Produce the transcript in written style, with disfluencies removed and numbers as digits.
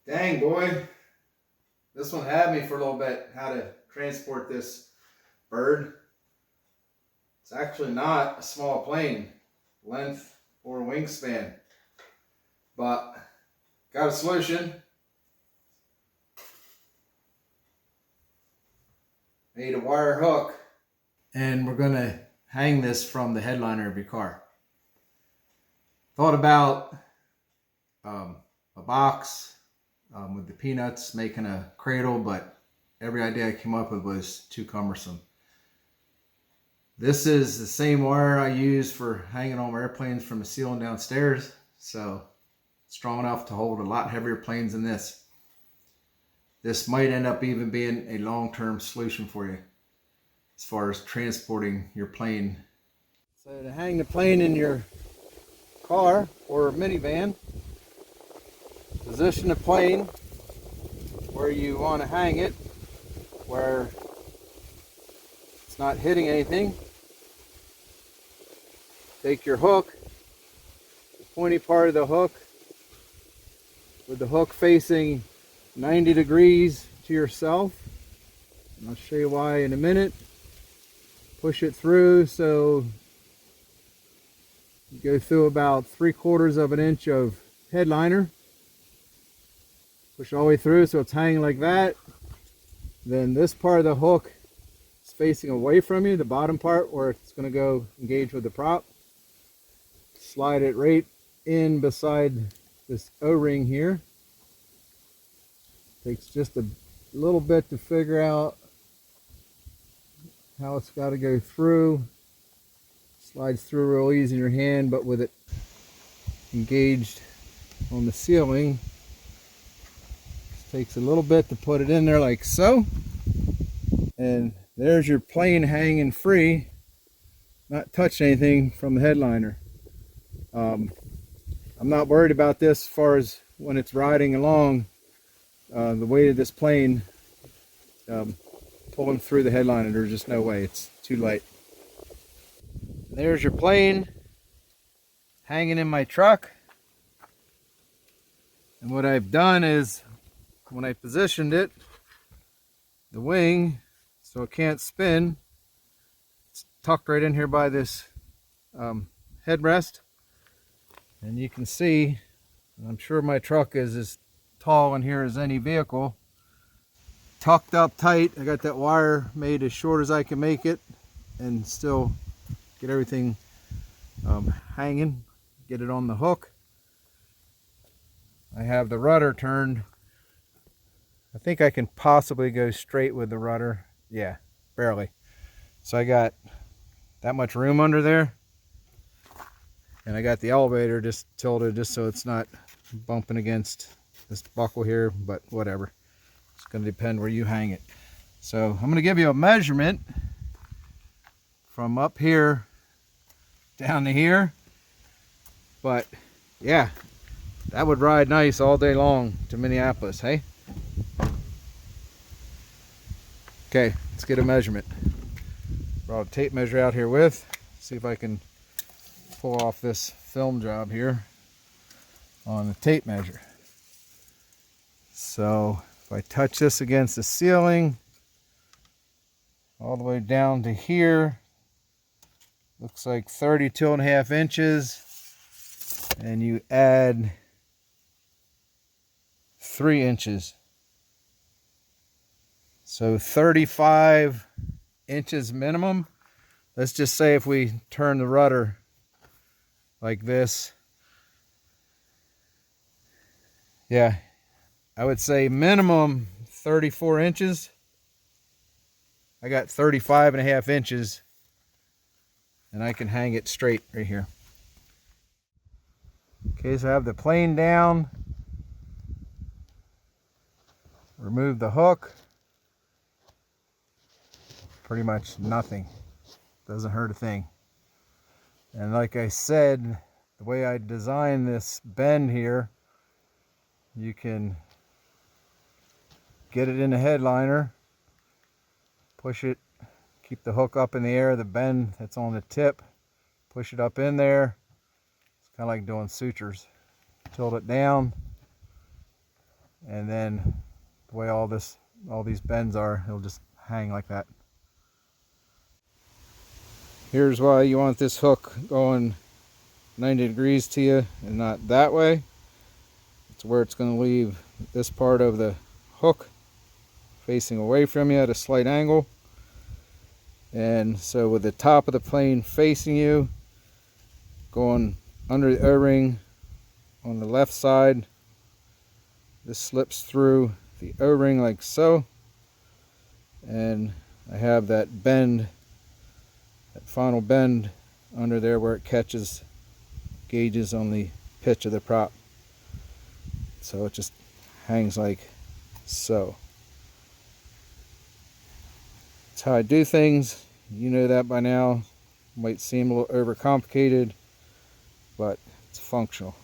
Dang, boy. This one had me for a little bit, how to transport this bird. It's actually not a small plane, length or wingspan, but got a solution. Made a wire hook, and we're gonna hang this from the headliner of your car. Thought about a box with the peanuts, making a cradle, but every idea I came up with was too cumbersome. This is the same wire I use for hanging on airplanes from the ceiling downstairs, so strong enough to hold a lot heavier planes than this. This might end up even being a long-term solution for you as far as transporting your plane. So to hang the plane in your car or minivan, position the plane where you want to hang it, where it's not hitting anything. Take your hook, the pointy part of the hook, with the hook facing 90 degrees to yourself. And I'll show you why in a minute. Push it through so you go through about 3/4 of an inch of headliner. Push it all the way through so it's hanging like that. Then this part of the hook is facing away from you, the bottom part where it's going to go engage with the prop. Slide it right in beside this O-ring here. Takes just a little bit to figure out how it's got to go through. Slides through real easy in your hand, but with it engaged on the ceiling, it takes a little bit to put it in there like so. And there's your plane hanging free, not touching anything from the headliner. I'm not worried about this as far as when it's riding along. The weight of this plane pulling through the headliner, there's just no way, it's too light. There's your plane hanging in my truck. And what I've done is, when I positioned it, the wing, so it can't spin, it's tucked right in here by this headrest. And you can see, I'm sure my truck is as tall in here as any vehicle. Tucked up tight. I got that wire made as short as I can make it and still get everything hanging, get it on the hook. I have the rudder turned. I think I can possibly go straight with the rudder. Yeah, barely. So I got that much room under there. And I got the elevator just tilted just so it's not bumping against this buckle here, but whatever. It's going to depend where you hang it. So I'm going to give you a measurement from up here down to here. But yeah, that would ride nice all day long to Minneapolis, hey? Okay, let's get a measurement. Brought a tape measure out here with. See if I can pull off this film job here on the tape measure. So if I touch this against the ceiling all the way down to here, looks like 32.5 inches, and you add 3 inches, so 35 inches minimum. Let's just say if we turn the rudder like this, yeah, I would say minimum 34 inches. I got 35.5 inches, and I can hang it straight right here. Okay, so I have the plane down. Remove the hook. Pretty much nothing. Doesn't hurt a thing. And like I said, the way I designed this bend here, you can get it in the headliner, push it, keep the hook up in the air, the bend that's on the tip, push it up in there. It's kind of like doing sutures. Tilt it down, and then the way all these bends are, it'll just hang like that. Here's why you want this hook going 90 degrees to you and not that way. It's where it's going to leave this part of the hook facing away from you at a slight angle. And so with the top of the plane facing you, going under the O-ring on the left side, this slips through the O-ring like so, and I have that bend, that final bend under there where it catches gauges on the pitch of the prop. So it just hangs like so. That's how I do things. You know that by now. Might seem a little overcomplicated, but it's functional.